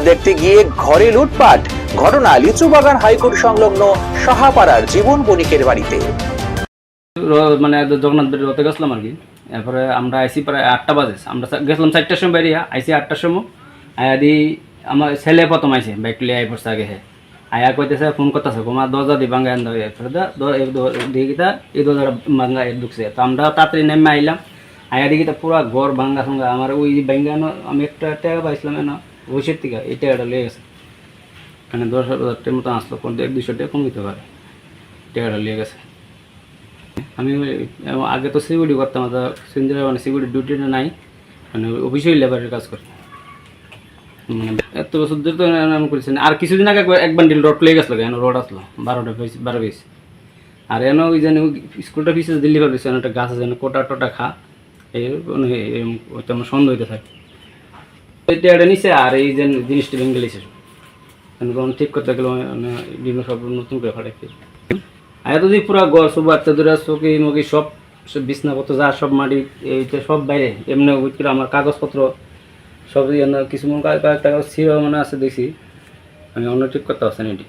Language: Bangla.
দেখতে গিয়ে ঘরে লুটপাট। ঘটনা লিচুবাগান হাইকোর্ট সংলগ্ন সাহাপাড়ার জীবন বণিকের বাড়িতে। মানে জগন্নাথ বাড়ির রথে গেছিলাম আর কি। এরপরে আমরা আইসি প্রায় 8টা বাজে, আমরা গেছিলাম 4টার সময় বেরিয়ে আইসি 8টার সময়। আয়া দি আমার ছেলে প্রথম আইসে বাইক লিয়ে আই পড়ছে আগে। হ্যাঁ আয়া কইতেছে ফোন করতেছে তোমার দরজা দি ভাঙ্গা আন দিকিটা এই দরজাটা ভাঙ্গা ঢুকছে। তো আমরা তাড়াতাড়ি নেমে আইলাম। আয়া দিকিটা পুরা ঘর ভাঙ্গা সঙ্গা। আমার ওই ভাঙ্গানো আমি একটা টাকা পাইছিলাম না বসের থেকে, এই টাকাটা লেগে গেছে। মানে 10,000 মতো আসলো, 100-200 টাকা কম দিতে পারে, টাকাটা লেগে গেছে। আমি আগে তো সিকিউরিটি করতাম, সিন্দিরা মানে সিকিউরিটি ডিউটিটা নাই, মানে অফিসিয়াল লেবারের কাজ করি। এত বছর ধরে তো আমি করেছি। আর কিছুদিন আগে এক বান্ডিল রড লেগে গেছিলো, এনে রড আসলো 12 পিস। আর এনে ওই যেন স্কুলটা পিছিয়ে দিল্লি পারছি, একটা গাছ আছে যেন কোটা টোটা খা, এই আমার সন্দেহ হইতে থাকে। এটা এটা নিচে আর এই যে জিনিসটা ভেঙে গেছে, ঠিক করতে গেলে বিভিন্ন সব নতুন করে ফাটাইছে। আর যদি পুরো গড় সব বাচ্চা ধরে চকি মকি সব বিছনাপত্র যা সব মাটি এইটা সব বাইরে। এমনি করে আমার কাগজপত্র সব কিছু কয়েকটা কাগজ ছিল মনে আছে দেখছি, আমি অন্য ঠিক করতে পারছি না এটি।